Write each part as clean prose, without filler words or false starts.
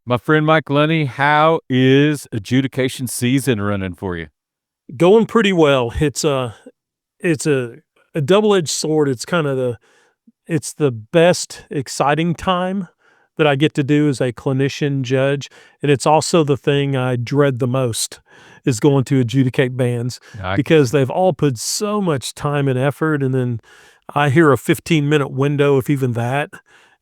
My friend Mike Lunney, how is adjudication season running for you? Going pretty well. It's a double-edged sword. It's the best exciting time that I get to do as a clinician judge, and it's also the thing I dread the most is going to adjudicate bands I can because see. they've all put so much time and effort, and then I hear a 15-minute window, if even that,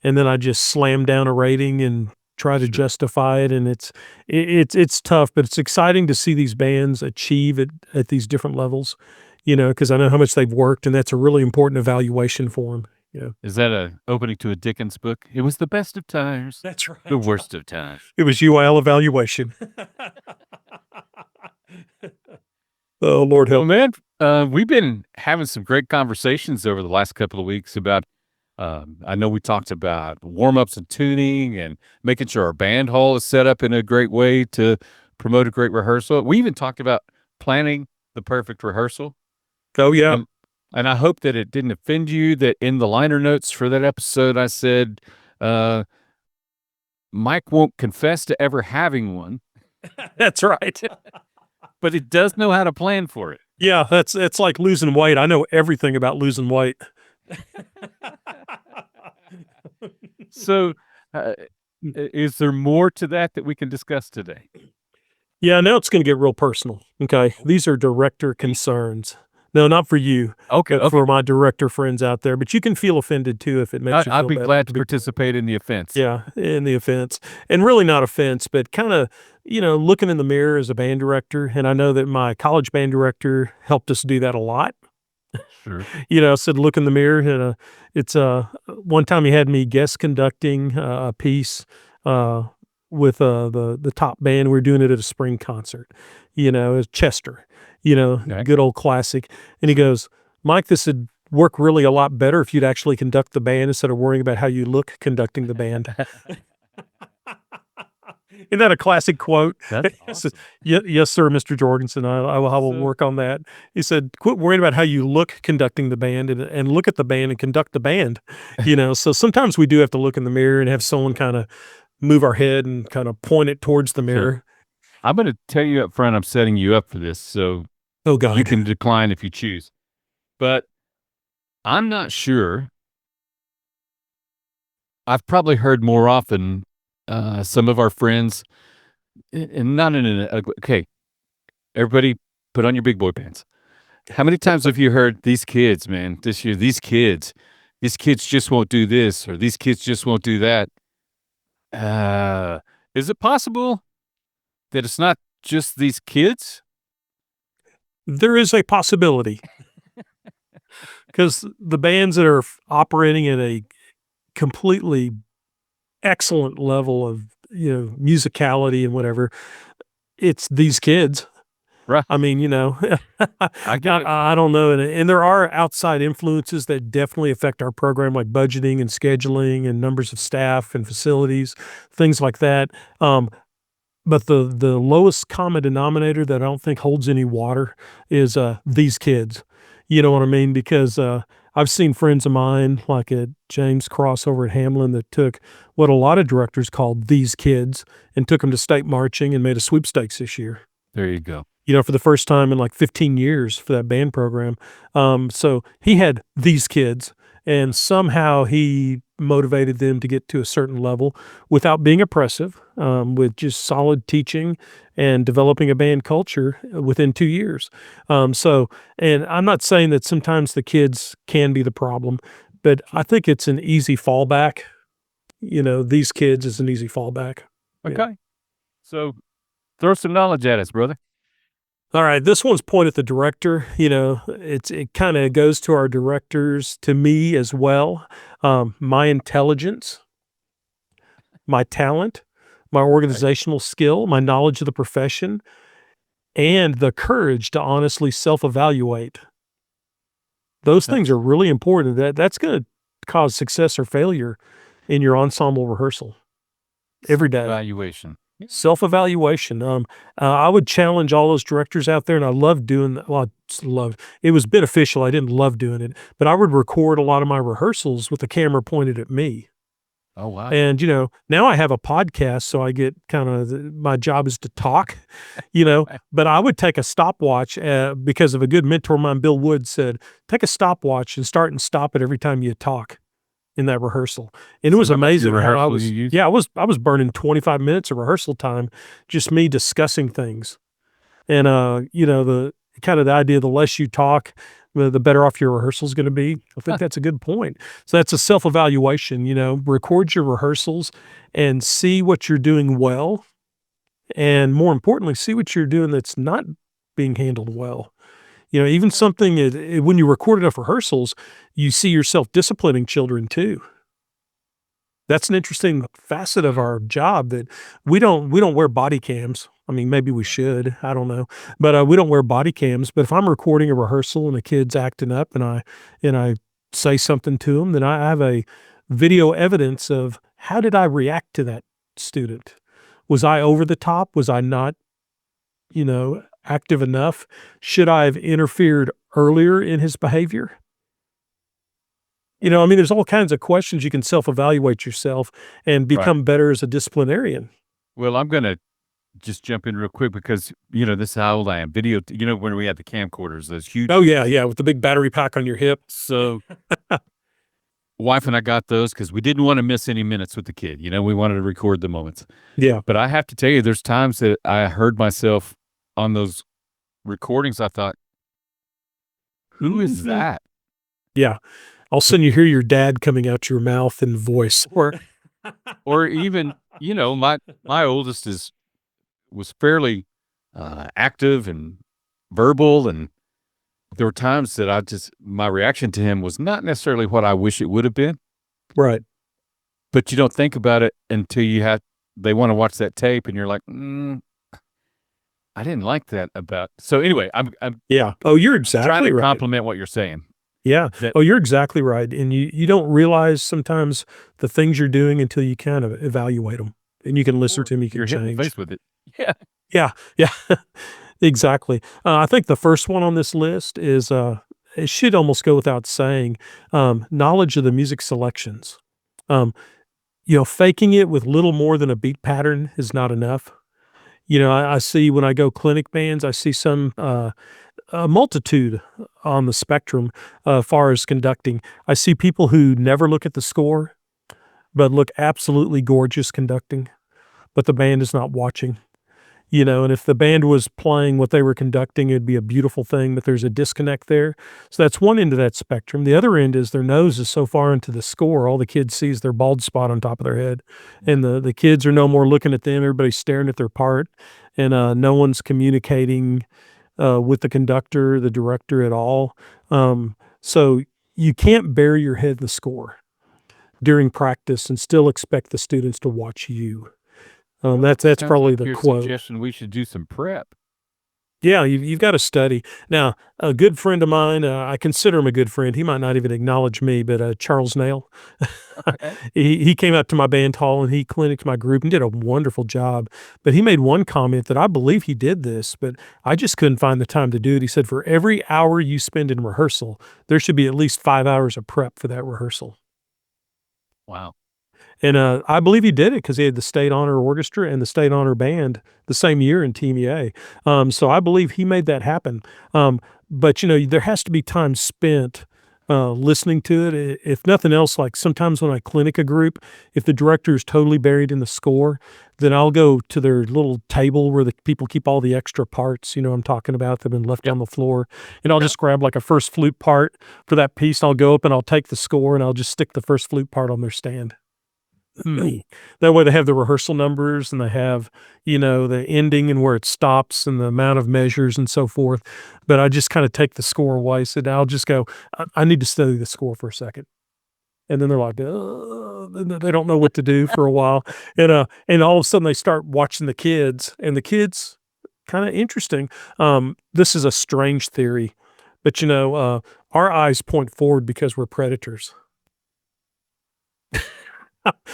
and then I just slam down a rating and try to Sure. justify it, and it's tough, but it's exciting to see these bands achieve at these different levels, because I know how much they've worked, and that's a really important evaluation for them. Is that a opening to a Dickens book? It was the best of times, That's the right. worst of times. It was UIL evaluation. Oh, Lord Well, help. man, we've been having some great conversations over the last couple of weeks about. I know we talked about warm ups and tuning and making sure our band hall is set up in a great way to promote a great rehearsal. We even talked about planning the perfect rehearsal. Oh, yeah. And and I hope that it didn't offend you that in the liner notes for that episode, I said, uh, Mike won't confess to ever having one, That's right. but it does know how to plan for it. Yeah, it's like losing weight. I know everything about losing weight. So, uh, is there more to that that we can discuss today? Yeah, now it's gonna get real personal, okay? These are director concerns. No, not for you, Okay, but okay. for my director friends out there, but you can feel offended too if it makes you I'd feel be better. glad to participate in the offense. Yeah, in the offense, and really not offense, but kinda, looking in the mirror as a band director, and I know that my college band director helped us do that a lot. Sure. Said, "Look in the mirror," and, one time he had me guest conducting a piece, uh, with, the top band. We were doing it at a spring concert, it was Chester, Okay. good old classic, and he goes, "Mike, this would work really a lot better if you'd actually conduct the band instead of worrying about how you look conducting the band." Isn't that a classic quote? That's He says, awesome. Yes, sir, Mr. Jorgensen. I will So, work on that." He said, "Quit worrying about how you look conducting the band and look at the band and conduct the band." So sometimes we do have to look in the mirror and have someone kind of move our head and kind of point it towards the sure. mirror. I'm going to tell you up front, I'm setting you up for this. So Oh, you God. can decline if you choose. But I'm not sure. I've probably heard more often some of our friends, and not in an okay, everybody put on your big boy pants. How many times have you heard these kids, man, this year, these kids just won't do this, or these kids just won't do that? Uh, is it possible that it's not just these kids? There is a possibility because the bands that are operating at a completely excellent level of, musicality and whatever, it's these kids. Right. I mean, I got it. I don't know, and there are outside influences that definitely affect our program, like budgeting and scheduling and numbers of staff and facilities, things like that. But the lowest common denominator that I don't think holds any water is, these kids. You know what I mean? Because, I've seen friends of mine, like at James Cross over at Hamlin, that took what a lot of directors called "these kids" and took them to state marching and made a sweepstakes this year, There you go. for the first time in like 15 years for that band program. So he had these kids, and somehow he motivated them to get to a certain level without being oppressive, with just solid teaching and developing a band culture within 2 years. And I'm not saying that sometimes the kids can be the problem, but I think it's an easy fallback. These kids is an easy fallback. Yeah. Okay. So throw some knowledge at us, brother. All right, this one's pointed at the director. It kind of goes to our directors, to me as well. My intelligence, my talent, my Okay. organizational skill, my knowledge of the profession, and the courage to honestly self-evaluate. Those things That's are really important. That's going to cause success or failure in your ensemble rehearsal every day. self-evaluation. Self-evaluation, I would challenge all those directors out there, and I love doing that. Well, I love it was beneficial, I didn't love doing it, but I would record a lot of my rehearsals with the camera pointed at me. Oh, wow. And, now I have a podcast, so I get kinda my job is to talk, Right. but I would take a stopwatch, because of a good mentor of mine, Bill Wood, said, "Take a stopwatch and start and stop it every time you talk in that rehearsal." And it So was that was your amazing how I rehearsal you was used? yeah, I was burning 25 minutes of rehearsal time, just me discussing things. And, the kind of the idea, the less you talk, the better off your rehearsal's gonna be. I think that's a good point. So that's a self-evaluation, record your rehearsals and see what you're doing well, and more importantly, see what you're doing that's not being handled well. Even something when you record enough rehearsals, you see yourself disciplining children too. That's an interesting facet of our job that we don't wear body cams. I mean, maybe we Right. should, I don't know, but, we don't wear body cams, but if I'm recording a rehearsal and a kid's acting up and I say something to them, then I have a video evidence of how did I react to that student? Was I over the top? Was I not, active enough? Should I have interfered earlier in his behavior? I mean, there's all kinds of questions you can self-evaluate yourself and Right. become better as a disciplinarian. Well, I'm gonna just jump in real quick because, this is how old I am. Video when we had the camcorders, those huge. Oh, yeah, yeah, with the big battery pack on your hip. So, wife and I got those because we didn't wanna miss any minutes with the kid, we wanted to record the moments. Yeah. But I have to tell you, there's times that I heard myself on those recordings, I thought, "Who is Mhm. that?" Yeah. All of a sudden, you hear your dad coming out your mouth in voice. Or even, my oldest was fairly, active and verbal, and there were times that my reaction to him was not necessarily what I wish it would have been, Right. but you don't think about it until they wanna watch that tape and you're like, I didn't like that about." So, anyway, I'm Yeah. Oh, you're trying to exactly right. compliment what you're saying, Yeah. that Oh, you're exactly right, and you don't realize sometimes the things you're doing until you kind of evaluate them, and you can listen or to 'em, you can you're hit in the change. face with it. Yeah. Yeah, yeah, exactly. I think the first one on this list is, it should almost go without saying, knowledge of the music selections. Um, faking it with little more than a beat pattern is not enough. I see when I go clinic bands, I see a multitude on the spectrum, far as conducting. I see people who never look at the score, but look absolutely gorgeous conducting, but the band is not watching. And if the band was playing what they were conducting, it'd be a beautiful thing, but there's a disconnect there. So that's one end of that spectrum. The other end is their nose is so far into the score, all the kids see is their bald spot on top of their head. And the kids are no more looking at them, everybody's staring at their part, and no one's communicating with the conductor, the director at all. So you can't bury your head in the score during practice and still expect the students to watch you. Well, That's sounds probably like the you're quote. suggesting we should do some prep. Yeah, you've got to study. Now, a good friend of mine, I consider him a good friend. He might not even acknowledge me, but Charles Nail, Okay. he came out to my band hall and he clinicked my group and did a wonderful job. But he made one comment that I believe he did this, but I just couldn't find the time to do it. He said, "For every hour you spend in rehearsal, there should be at least 5 hours of prep for that rehearsal." Wow. And, I believe he did it because he had the state honor orchestra and the state honor band the same year in Team EA. So I believe he made that happen. But, there has to be time spent, listening to it. If nothing else, like sometimes when I clinic a group, if the director is totally buried in the score, then I'll go to their little table where the people keep all the extra parts, I'm talking about, that have been left Yep. on the floor, and I'll Yep. just grab like a first flute part for that piece. I'll go up and I'll take the score and I'll just stick the first flute part on their stand. Hmm. That way they have the rehearsal numbers and they have, the ending and where it stops and the amount of measures and so forth. But I just kind of take the score away. So now I'll just go, I need to study the score for a second. And then they're like, they don't know what to do for a while. And all of a sudden they start watching the kids, and the kids kind of interesting. This is a strange theory, but our eyes point forward because we're predators.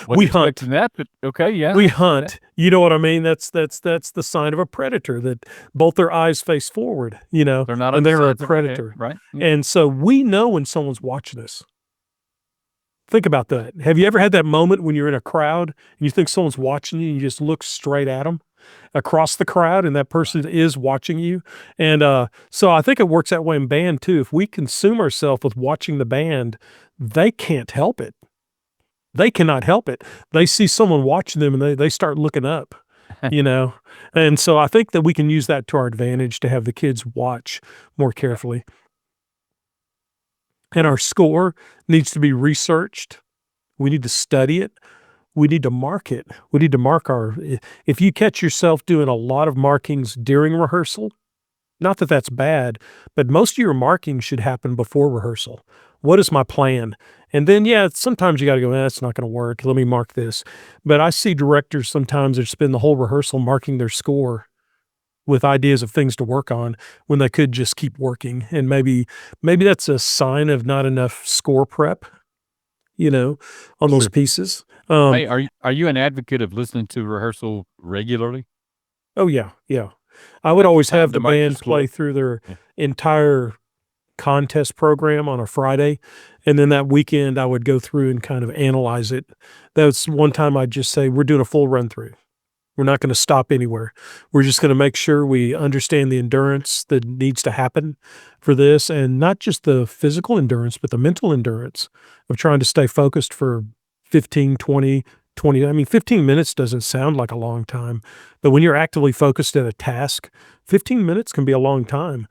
Wasn't We hunt. expecting that, but okay, yeah, We I see that. hunt, you know what I mean? That's the sign of a predator, that both their eyes face forward, They're not on and the they're a sides of okay, predator. right, yeah. And so we know when someone's watching us Think about that. Have you ever had that moment when you're in a crowd and you think someone's watching you and you just look straight at them across the crowd and that Right. person is watching you? And so I think it works that way in band too. If we consume ourselves with watching the band, they can't help it. They cannot help it. They see someone watching them and they start looking up, you know? And so I think that we can use that to our advantage to have the kids watch more Okay. carefully. And our score needs to be researched. We need to study it. We need to mark it. We need to mark our if you catch yourself doing a lot of markings during rehearsal, not that that's bad, but most of your marking should happen before rehearsal. What is my plan? And then, yeah, sometimes you got to go, that's not going to work. Let me mark this. But I see directors sometimes that spend the whole rehearsal marking their score with ideas of things to work on when they could just keep working. And maybe that's a sign of not enough score prep, you know, on those Sure. pieces. Hey, are you an advocate of listening to rehearsal regularly? Oh yeah, yeah. I would always Time have to the mark your band score. play through their Yeah. entire contest program on a Friday, and then that weekend I would go through and kind of analyze it. That's one time I'd just say, "We're doing a full run through. We're not gonna stop anywhere. We're just gonna make sure we understand the endurance that needs to happen for this, and not just the physical endurance, but the mental endurance of trying to stay focused for 15, 20. I mean, 15 minutes doesn't sound like a long time, but when you're actively focused at a task, 15 minutes can be a long time,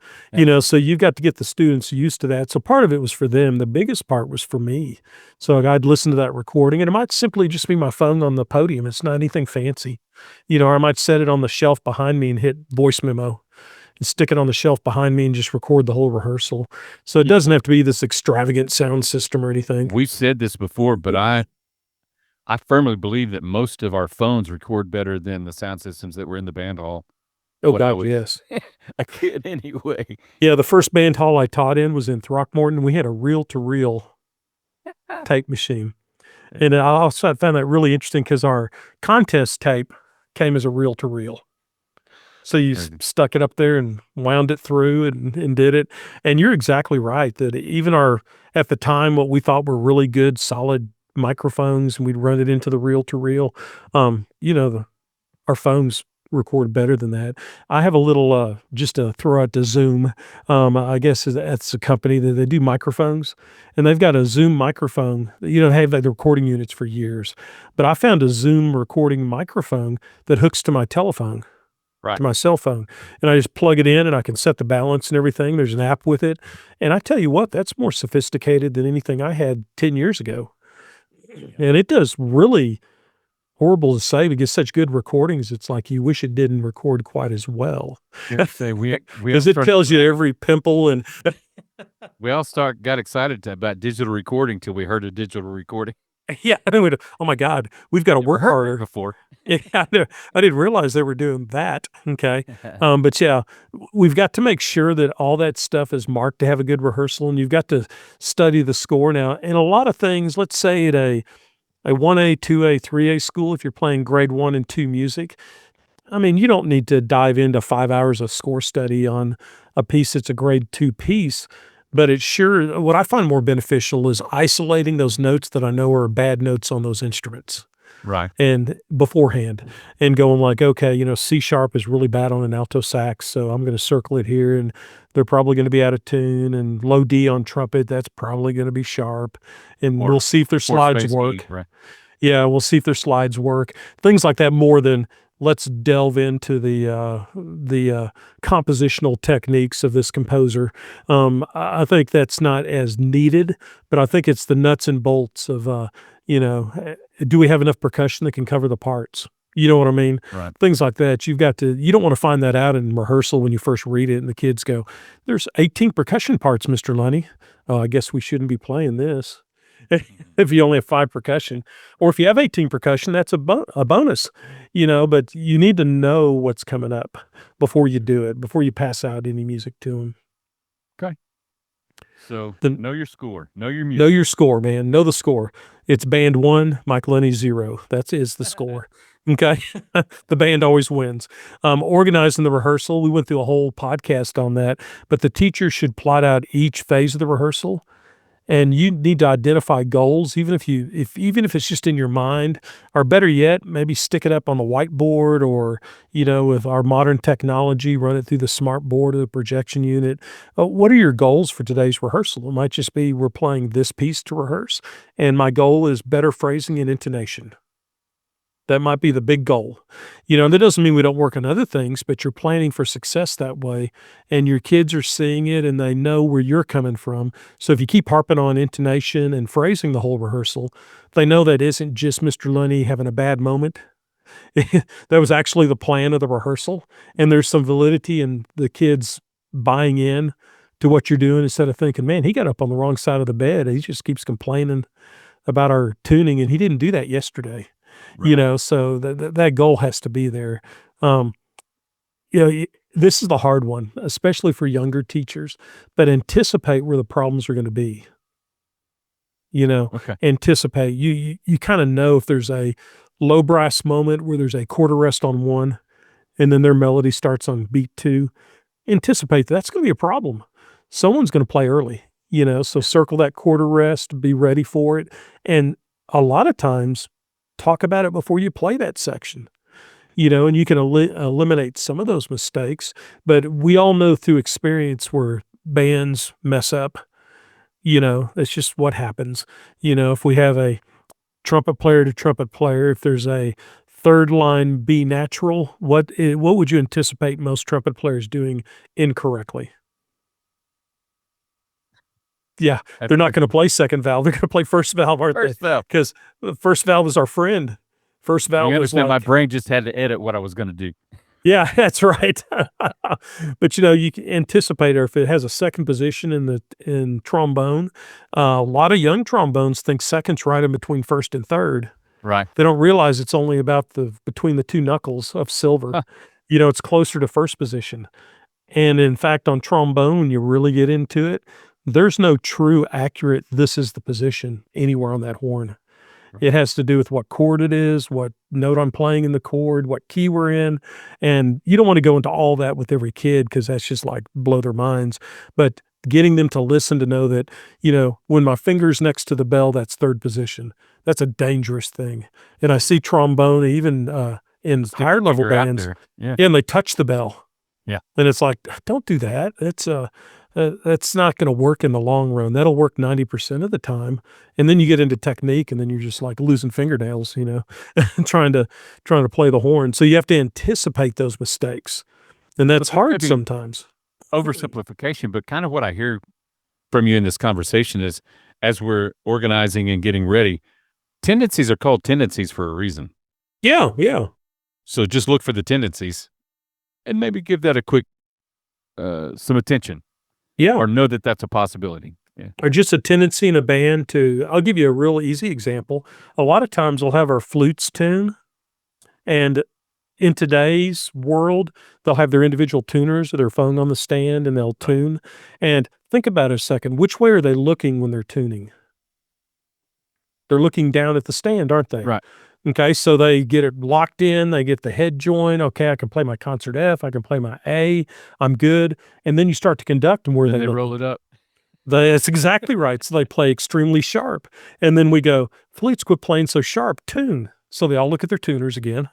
so you've got to get the students used to that. So part of it was for them. The biggest part was for me. So like, I'd listen to that recording, and it might simply just be my phone on the podium. It's not anything fancy. Or I might set it on the shelf behind me and hit voice memo and stick it on the shelf behind me and just record the whole rehearsal. So it Y- doesn't have to be this extravagant sound system or anything. We've said this before, but I firmly believe that most of our phones record better than the sound systems that were in the band hall Oh when I God, was yes. a kid anyway. Yeah, the first band hall I taught in was in Throckmorton. We had a reel-to-reel tape machine, and I also found that really interesting because our contest tape came as a reel-to-reel. So you Very good. stuck it up there and wound it through and did it. And you're exactly right that even our at the time what we thought were really good solid microphones, and we'd run it into the reel to reel. Our phones record better than that. I have a little just to throw out to Zoom. I guess that's a company that they do microphones, and they've got a Zoom microphone. They have like the recording units for years, but I found a Zoom recording microphone that hooks to my telephone, Right. to my cell phone, and I just plug it in and I can set the balance and everything. There's an app with it. And I tell you what, that's more sophisticated than anything I had 10 years ago. And it does really horrible to say, but get such good recordings. It's like you wish it didn't record quite as well Gonna say we all because it start tells you every pimple and got excited about digital recording till we heard a digital recording. yeah, I know. Oh my God, we've got to Never work heard it harder. before. Yeah, I didn't realize they were doing that. Okay. But yeah, we've got to make sure that all that stuff is marked to have a good rehearsal, and you've got to study the score now. And a lot of things, let's say at a 1A, 2A, 3A school, if you're playing grade 1 and 2 music, I mean, you don't need to dive into 5 hours of score study on a piece that's a grade 2 piece, but it's sure what I find more beneficial is isolating those notes that I know are bad notes on those instruments Right. and beforehand and going like, okay, C sharp is really bad on an alto sax, so I'm going to circle it here, and they're probably going to be out of tune. And low D on trumpet, that's probably going to be sharp, and we'll Or see if their or slides space E, work. right. Yeah, we'll see if their slides work. Things like that more than let's delve into the compositional techniques of this composer. I think that's not as needed, but I think it's the nuts and bolts of, do we have enough percussion that can cover the parts? You know what I mean? Right. Things like that. You don't want to find that out in rehearsal when you first read it and the kids go, there's 18 percussion parts, Mr. Lunney. Oh, I guess we shouldn't be playing this. If you only have 5 percussion, or if you have 18 percussion, that's a bonus, but you need to know what's coming up before you do it, before you pass out any music to them. Okay. So Then know your score, know your know music. your score, man. Know the score. It's band 1, Mike Lunney 0. That is the score. Okay. The band always wins. Organizing the rehearsal, we went through a whole podcast on that, but the teacher should plot out each phase of the rehearsal and you need to identify goals, even if it's just in your mind, or better yet, maybe stick it up on the whiteboard, or with our modern technology, run it through the smart board or the projection unit. What are your goals for today's rehearsal? It might just be we're playing this piece to rehearse, and my goal is better phrasing and intonation. That might be the big goal. And that doesn't mean we don't work on other things, but you're planning for success that way, and your kids are seeing it and they know where you're coming from. So if you keep harping on intonation and phrasing the whole rehearsal, they know that isn't just Mr. Lunney having a bad moment. That was actually the plan of the rehearsal, and there's some validity in the kids buying in to what you're doing instead of thinking, "Man, he got up on the wrong side of the bed. He just keeps complaining about our tuning, and he didn't do that yesterday." Right. So that goal has to be there. Um, this is the hard one, especially for younger teachers, but anticipate where the problems are gonna be, you know? Okay. Anticipate. You kinda know if there's a low brass moment where there's a quarter rest on 1, and then their melody starts on beat 2. Anticipate that's gonna be a problem. Someone's gonna play early, so Yeah. circle that quarter rest, be ready for it, and a lot of times, talk about it before you play that section, and you can eliminate some of those mistakes, but we all know through experience where bands mess up, that's just what happens. If we have a trumpet player to trumpet player, if there's a third line B natural, what would you anticipate most trumpet players doing incorrectly? Yeah, That's they're not good. gonna play second valve, they're gonna play first valve, aren't they? First valve. Because the first valve is our friend. First You valve is understand my like, brain just had to edit what I was gonna do. yeah, that's right. But, you can anticipate, or if it has a second position in trombone, a lot of young trombones think second's right in between first and third. Right. They don't realize it's only about the between the 2 knuckles of silver. Huh. It's closer to first position. And in fact, on trombone, when you really get into it, there's no true accurate, "This is the position," anywhere on that horn. Right. It has to do with what chord it is, what note I'm playing in the chord, what key we're in, and you don't wanna go into all that with every kid because that's just, like, blow their minds, but getting them to listen to know that, when my finger's next to the bell, that's third position. That's a dangerous thing, and I see trombone even, in Stick higher your level finger out bands, there. Yeah. yeah, and they touch the bell. Yeah. And it's like, "Don't do that. That's not gonna work in the long run. That'll work 90% of the time." And then you get into technique, and then you're just, like, losing fingernails, trying to play the horn. So you have to anticipate those mistakes, and So that's this may hard be sometimes. oversimplification, but kind of what I hear from you in this conversation is as we're organizing and getting ready, tendencies are called tendencies for a reason. Yeah, yeah, So just look for the tendencies and maybe give that a quick some attention yeah. or know that that's a possibility. Yeah. Or just a tendency in a band to I'll give you a real easy example. A lot of times we'll have our flutes tune, and in today's world, they'll have their individual tuners or their phone on the stand, and they'll Right. tune, and think about it a second, which way are they looking when they're tuning? They're looking down at the stand, aren't they? Right. Okay, so they get it locked in, they get the head joint, "Okay, I can play my concert F, I can play my A, I'm good," and then you start to conduct, and where are Then they they roll looking? it up. That's exactly right, so they play extremely sharp, and then we go, "Flutes, quit playing so sharp, tune." So they all look at their tuners again,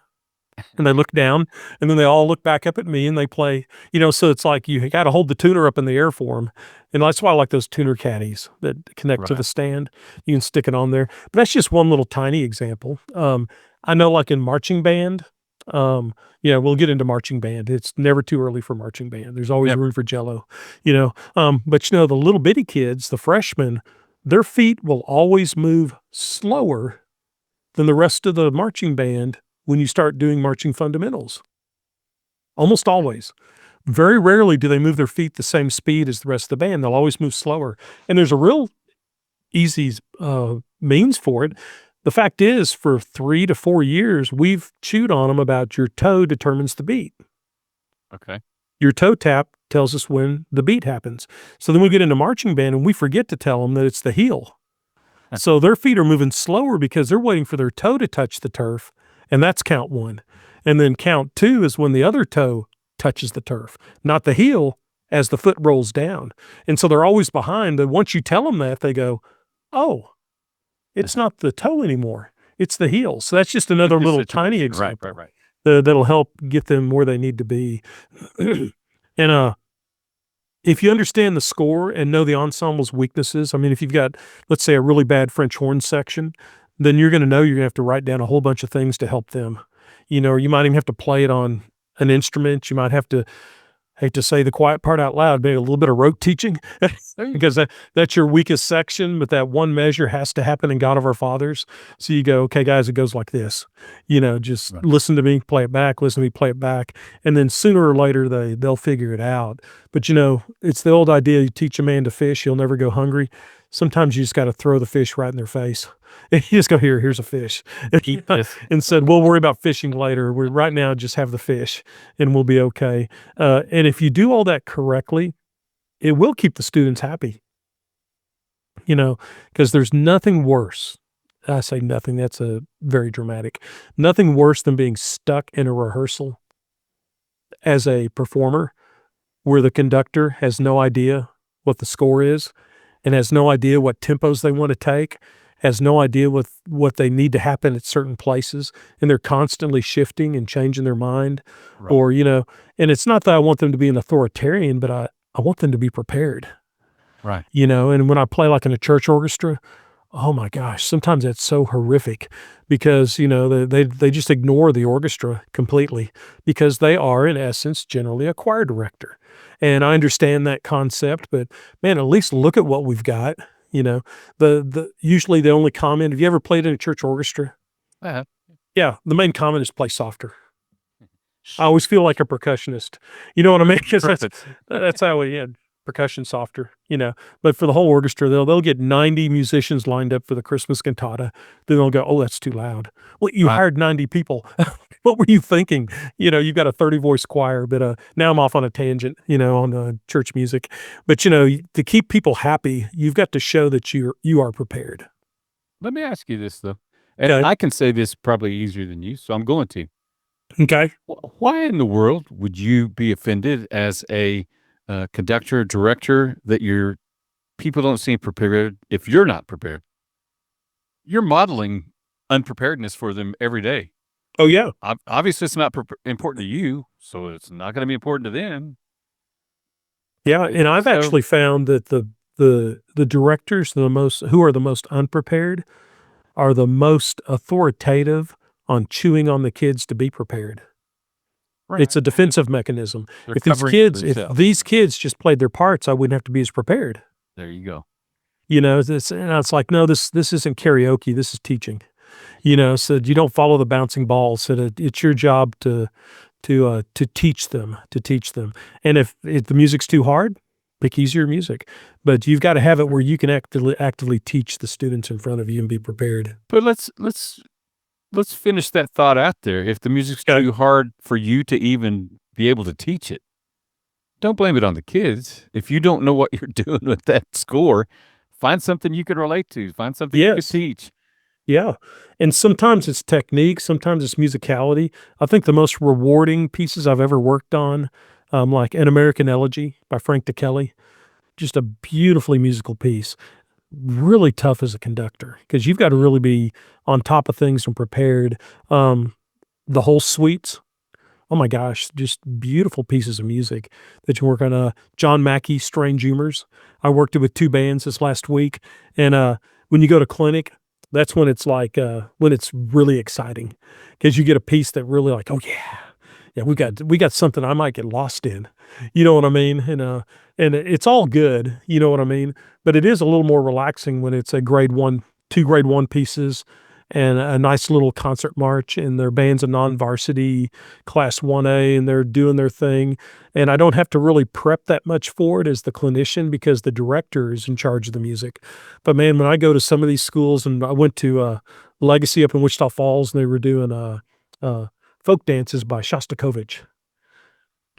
and they look down, and then they all look back up at me, and they play, so it's like you gotta hold the tuner up in the air for them, and that's why I like those tuner caddies that connect to Right. the stand. You can stick it on there, but that's just one little tiny example. I know, like, in marching band, we'll get into marching band. It's never too early for marching band. There's always Never. room for jello, but, the little bitty kids, the freshmen, their feet will always move slower than the rest of the marching band when you start doing marching fundamentals. Almost always. Very rarely do they move their feet the same speed as the rest of the band. They'll always move slower. And there's a real easy means for it. The fact is, for 3 to 4 years, we've chewed on them about your toe determines the beat. Okay. Your toe tap tells us when the beat happens. So then we get into marching band and we forget to tell them that it's the heel. So their feet are moving slower because they're waiting for their toe to touch the turf, and that's count 1. And then count 2 is when the other toe touches the turf, not the heel, as the foot rolls down. And so they're always behind. But once you tell them that, they go, oh, it's not the toe anymore. It's the heel. So that's just With another this little tiny situation. Right, right, example right. that'll help get them where they need to be. And if you understand the score and know the ensemble's weaknesses, I mean, if you've got, let's say, a really bad French horn section, then you're going to know you're going to have to write down a whole bunch of things to help them. Or you might even have to play it on an instrument. You might have to, hate to say the quiet part out loud, maybe a little bit of rote teaching because that's your weakest section, but that one measure has to happen in God of our fathers. So you go, okay, guys, it goes like this. Just Right. listen to me, play it back, listen to me, play it back. And then sooner or later they'll figure it out. But it's the old idea, you teach a man to fish, he'll never go hungry. Sometimes you just got to throw the fish right in their face. You just go, here's a fish. Eat this. And said, we'll worry about fishing later. We're right now, just have the fish and we'll be okay. And if you do all that correctly, it will keep the students happy, because there's nothing worse. I say nothing, that's a very dramatic. Nothing worse than being stuck in a rehearsal as a performer where the conductor has no idea what the score is and has no idea what tempos they want to take, has no idea what they need to happen at certain places, and they're constantly shifting and changing their mind. Right. Or, and it's not that I want them to be an authoritarian, but I want them to be prepared, Right. and when I play like in a church orchestra, oh my gosh, sometimes that's so horrific because, they just ignore the orchestra completely because they are, in essence, generally a choir director. And I understand that concept, but man, at least look at what we've got. Usually the only comment, have you ever played in a church orchestra? Uh-huh. Yeah, the main comment is play softer. I always feel like a percussionist. You know what I mean? Because that's how we had percussion softer. But for the whole orchestra, they'll get 90 musicians lined up for the Christmas cantata. Then they'll go, "Oh, that's too loud." Well, you Right. hired 90 people. What were you thinking? You've got a 30 voice choir. But now I'm off on a tangent. On church music. But to keep people happy, you've got to show that you are prepared. Let me ask you this, though, and Okay. I can say this probably easier than you, so I'm going to. Okay. Why in the world would you be offended as a, conductor, director that your people don't seem prepared if you're not prepared? You're modeling unpreparedness for them every day. Oh yeah. Obviously, it's not important to you, so it's not gonna be important to them. Yeah, and I've So actually found that the directors who are the most unprepared are the most authoritative on chewing on the kids to be prepared. It's a right, defensive mechanism. they're If covering themselves. these kids just played their parts, I wouldn't have to be as prepared. There you go. It's like, no, this isn't karaoke, this is teaching. So you don't follow the bouncing balls. So it's your job to teach them. And if the music's too hard, pick easier music. But you've got to have it where you can actively teach the students in front of you and be prepared. But let's finish that thought out there. If the music's Okay. too hard for you to even be able to teach it, don't blame it on the kids. If you don't know what you're doing with that score, find something you can relate to. Find something you could Yes. teach. Yeah. And sometimes it's technique, sometimes it's musicality. I think the most rewarding pieces I've ever worked on, like An American Elegy by Frank DeKelly, just a beautifully musical piece. Really tough as a conductor because you've got to really be on top of things and prepared. The whole suites, oh my gosh, just beautiful pieces of music that you work on. John Mackey's Strange Humors. I worked it with 2 bands this last week, and when you go to clinic, that's when it's like when it's really exciting because you get a piece that really like, oh yeah, yeah, we got something I might get lost in. You know what I mean? And it's all good. You know what I mean? But it is a little more relaxing when it's a grade 1, 2 grade 1 pieces and a nice little concert march, and their band's a non-varsity class 1A, and they're doing their thing. And I don't have to really prep that much for it as the clinician because the director is in charge of the music. But man, when I go to some of these schools, and I went to Legacy up in Wichita Falls, and they were doing folk dances by Shostakovich.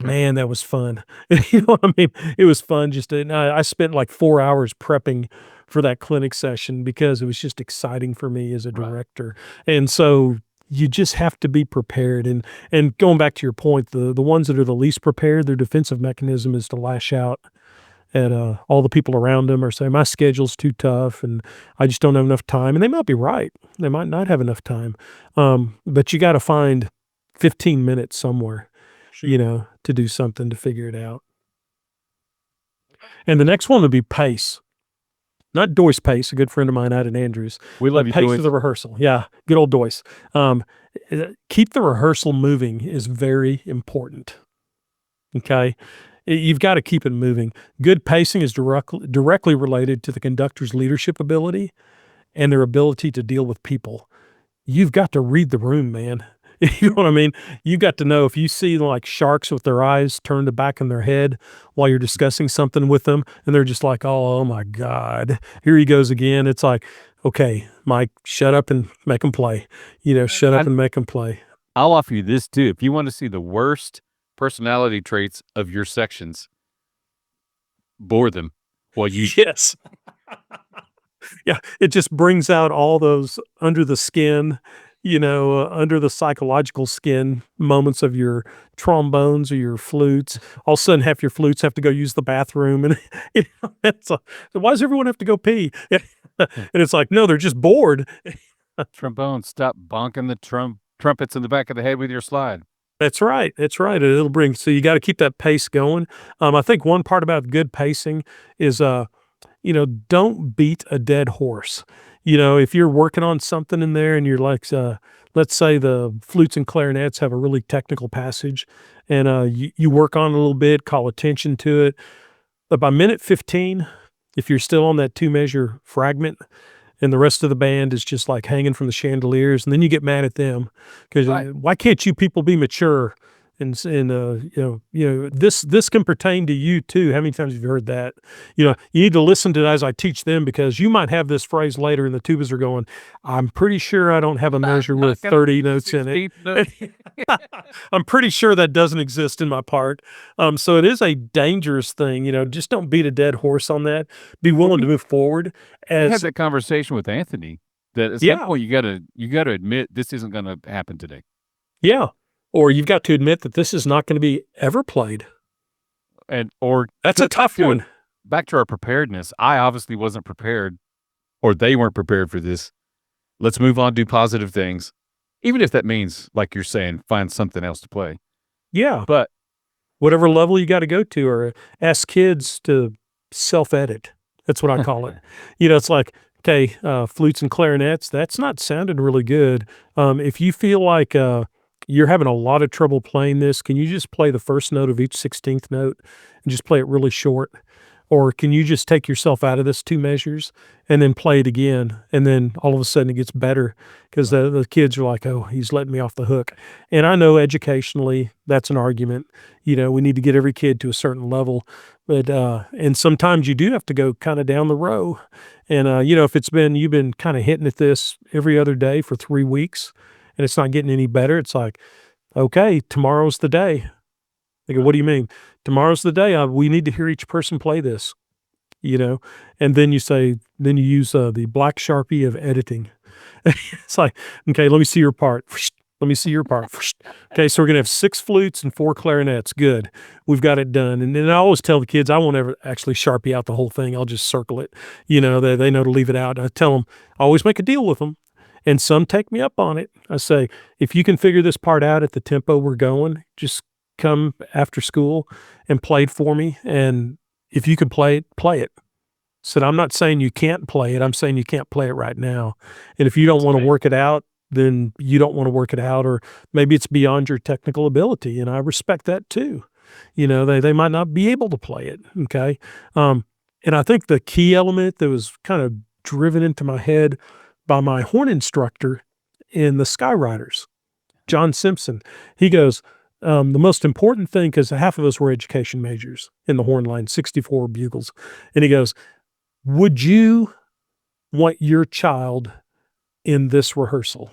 Man, that was fun. You know what I mean? It was fun just to, and I spent like 4 hours prepping for that clinic session because it was just exciting for me as a Right. director. And so, you just have to be prepared. And going back to your point, the ones that are the least prepared, their defensive mechanism is to lash out at all the people around them, or say my schedule's too tough and I just don't have enough time. And they might be right; they might not have enough time. But you got to find 15 minutes somewhere, to do something to figure it out. And the next one would be pace. Not Doyce Pace, a good friend of mine out at Andrews, We love but you, pace of Doyce. the rehearsal. Yeah, good old Doyce. Keep the rehearsal moving is very important. Okay. You've got to keep it moving. Good pacing is directly related to the conductor's leadership ability and their ability to deal with people. You've got to read the room, man. You know what I mean? You got to know if you see like sharks with their eyes turned to back in their head while you're discussing something with them, and they're just like, oh my God, here he goes again. It's like, okay, Mike, shut up and make him play. Shut up And and make him play. I'll offer you this too. If you want to see the worst personality traits of your sections, bore them while you Yes. Yeah, it just brings out all those under the skin, under the psychological skin moments of your trombones or your flutes. All of a sudden, half your flutes have to go use the bathroom, and it's why does everyone have to go pee? And it's like, no, th're just bored. trombone, stop bonking the trumpets in the back of the head with your slide. That's right. That's right. And it'll bring. So you got to keep that pace going. I think one part about good pacing is don't beat a dead horse. If you're working on something in there and you're like, let's say the flutes and clarinets have a really technical passage, and you work on it a little bit, call attention to it. But by minute 15, if you're still on that two measure fragment and the rest of the band is just like hanging from the chandeliers, and then you get mad at them because Right. why can't you people be mature? And this can pertain to you too. How many times have you heard that? You need to listen to it as I teach them, because you might have this phrase later and the tubas are going, I'm pretty sure I don't have a measure with 30 notes in it. I'm pretty sure that doesn't exist in my part. So it is a dangerous thing. Just don't beat a dead horse on that. Be willing to move forward. We had As that conversation with Anthony that at some Yeah, point you gotta admit this isn't gonna happen today. yeah. Or you've got to admit that this is not going to be ever played. And or That's a tough one. back to our preparedness. I obviously wasn't prepared, or they weren't prepared for this. Let's move on, do positive things. Even if that means, like you're saying, find something else to play. Yeah. But Whatever level you got to go to, or ask kids to self-edit. That's what I call it. It's like, okay, flutes and clarinets, that's not sounding really good. If you feel like you're having a lot of trouble playing this, can you just play the first note of each 16th note and just play it really short? Or can you just take yourself out of this two measures and then play it again? And then all of a sudden it gets better, because the kids are like, oh, he's letting me off the hook. And I know educationally that's an argument. We need to get every kid to a certain level. But, and sometimes you do have to go kind of down the row. And, if you've been kind of hitting at this every other day for 3 weeks and it's not getting any better, it's like, okay, tomorrow's the day. They go, what do you mean? Tomorrow's the day. We need to hear each person play this, and then then you use the black Sharpie of editing. It's like, okay, let me see your part. Let me see your part. Okay, so we're going to have 6 flutes and 4 clarinets. Good. We've got it done. And then I always tell the kids, I won't ever actually Sharpie out the whole thing. I'll just circle it. They know to leave it out. I tell them, I always make a deal with them. And some take me up on it. I say, if you can figure this part out at the tempo we're going, just come after school and play it for me. And if you can play it, play it. Said, I'm not saying you can't play it. I'm saying you can't play it right now. And if you don't want to work it out, then you don't want to work it out, or maybe it's beyond your technical ability. And I respect that too. They might not be able to play it. Okay. And I think the key element that was kind of driven into my head by my horn instructor in the Skyriders, John Simpson, he goes, the most important thing, because half of us were education majors in the horn line, 64 bugles. And he goes, would you want your child in this rehearsal?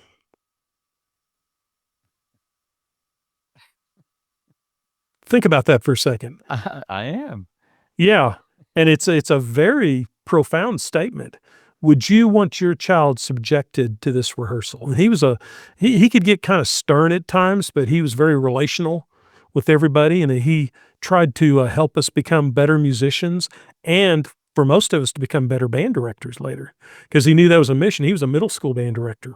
Think about that for a second. I am. Yeah. And it's a very profound statement. would you want your child subjected to this rehearsal? And he could get kind of stern at times, but he was very relational with everybody, and he tried to help us become better musicians, and for most of us to become better band directors later, because he knew that was a mission. He was a middle school band director.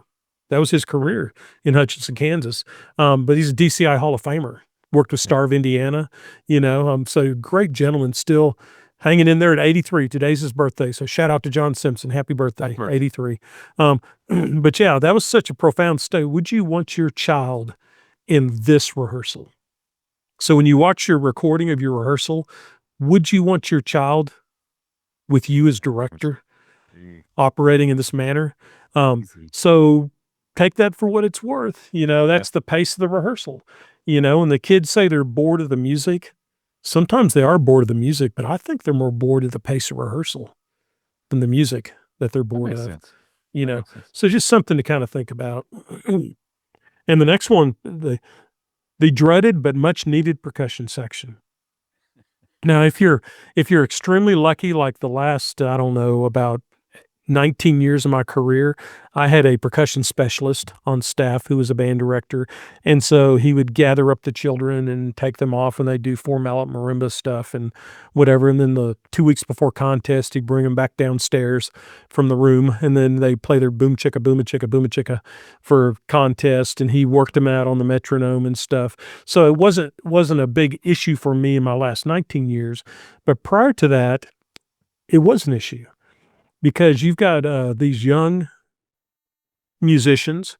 That was his career in Hutchinson, Kansas. But he's a DCI Hall of Famer. Worked with Star of Indiana, so great gentleman, still hanging in there at 83. Today's his birthday, so shout out to John Simpson. Happy birthday, 83. But yeah, that was such a profound state. Would you want your child in this rehearsal? So when you watch your recording of your rehearsal, would you want your child with you as director operating in this manner? So take that for what it's worth. That's the pace of the rehearsal. And the kids say they're bored of the music. Sometimes they are bored of the music, but I think they're more bored of the pace of rehearsal than the music that they're bored of. Sense. So just something to kind of think about. And the next one, the dreaded but much needed percussion section. Now, if you're extremely lucky, like the last, I don't know, about 19 years of my career, I had a percussion specialist on staff who was a band director. And so he would gather up the children and take them off when they do four mallet marimba stuff and whatever. And then the 2 weeks before contest, he'd bring them back downstairs from the room, and then they play their boom chicka, boom chicka, boom chicka for contest. And he worked them out on the metronome and stuff. So it wasn't a big issue for me in my last 19 years. But prior to that, it was an issue. Because you've got these young musicians,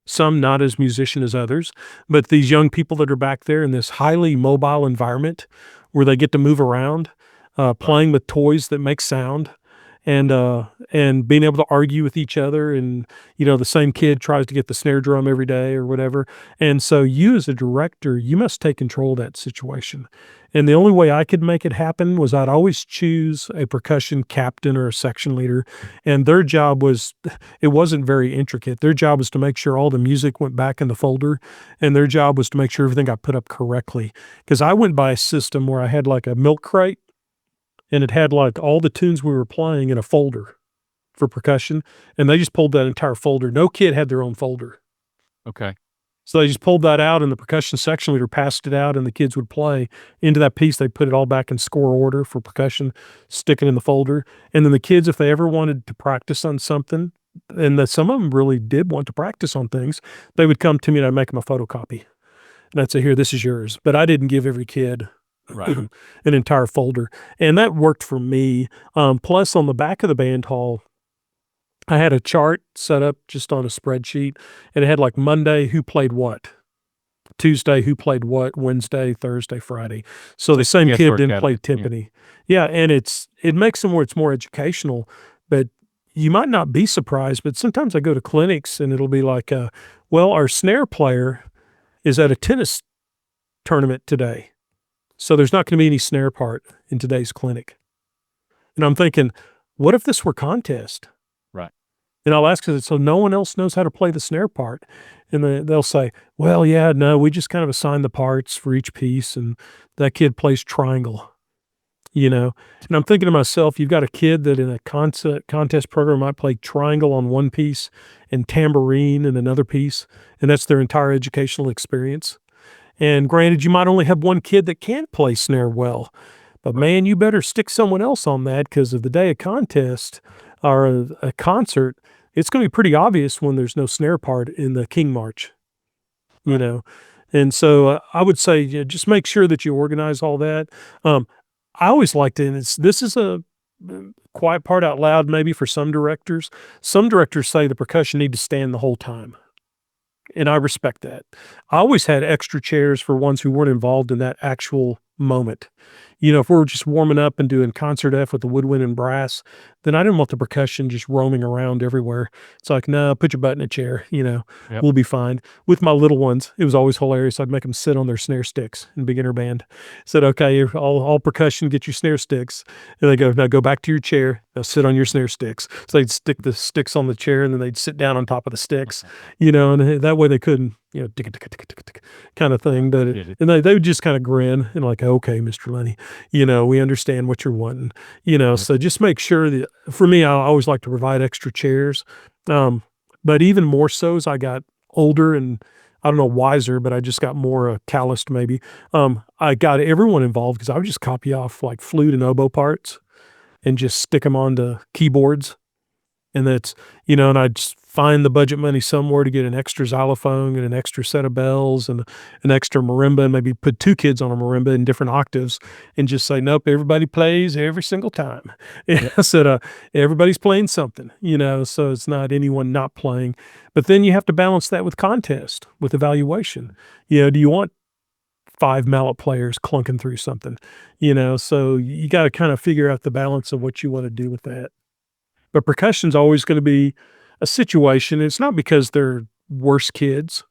some not as musician as others, but these young people that are back there in this highly mobile environment where they get to move around, playing with toys that make sound, and being able to argue with each other. And, the same kid tries to get the snare drum every day or whatever. And so you as a director, you must take control of that situation. And the only way I could make it happen was I'd always choose a percussion captain or a section leader. And their job it wasn't very intricate. Their job was to make sure all the music went back in the folder. And their job was to make sure everything got put up correctly. Because I went by a system where I had like a milk crate, and it had like all the tunes we were playing in a folder for percussion. And they just pulled that entire folder. No kid had their own folder. Okay. So they just pulled that out, and the percussion section leader passed it out, and the kids would play into that piece. They put it all back in score order for percussion, stick it in the folder. And then the kids, if they ever wanted to practice on something, and that some of them really did want to practice on things, they would come to me and I'd make them a photocopy. And I'd say, here, this is yours. But I didn't give every kid an entire folder. And that worked for me. Plus, on the back of the band hall, I had a chart set up just on a spreadsheet, and it had like Monday, who played what, Tuesday, who played what, Wednesday, Thursday, Friday. So the same kid didn't play timpani. Yeah, and it makes them where it's more educational, but you might not be surprised, but sometimes I go to clinics and it'll be like, well, our snare player is at a tennis tournament today, so there's not going to be any snare part in today's clinic. And I'm thinking, what if this were contest? And I'll ask, so no one else knows how to play the snare part? And they'll say, well, yeah, no, we just kind of assign the parts for each piece, and that kid plays triangle, And I'm thinking to myself, you've got a kid that in a contest program might play triangle on one piece and tambourine in another piece, and that's their entire educational experience. And granted, you might only have one kid that can play snare well, but man, you better stick someone else on that, because of the day of contest or a concert, it's going to be pretty obvious when there's no snare part in the King March, And so I would say, just make sure that you organize all that. I always liked it, and this is a quiet part out loud maybe for some directors. Some directors say the percussion need to stand the whole time, and I respect that. I always had extra chairs for ones who weren't involved in that actual moment. If we're just warming up and doing concert F with the woodwind and brass, then I didn't want the percussion just roaming around everywhere. It's like, no, put your butt in a chair, we'll be fine. With my little ones, it was always hilarious. I'd make them sit on their snare sticks in beginner band. Said, okay, all percussion, get your snare sticks. And they go, now go back to your chair. Now sit on your snare sticks. So they'd stick the sticks on the chair, and then they'd sit down on top of the sticks, and that way they couldn't kind of thing. That Get it. and they would just kind of grin and like, okay, Mr. Lunney, we understand what you're wanting. Yep. So just make sure that for me, I always like to provide extra chairs. Um, but even more so as I got older and I don't know, wiser, but I just got more calloused maybe. I got everyone involved because I would just copy off like flute and oboe parts and just stick them onto keyboards. And and I'd just find the budget money somewhere to get an extra xylophone and an extra set of bells and an extra marimba and maybe put 2 kids on a marimba in different octaves and just say, "Nope, everybody plays every single time." Yep. I said, "Everybody's playing something," so it's not anyone not playing. But then you have to balance that with contest, with evaluation. Do you want 5 mallet players clunking through something? So you gotta kinda figure out the balance of what you wanna do with that. But percussion's always gonna be a situation. It's not because they're worse kids.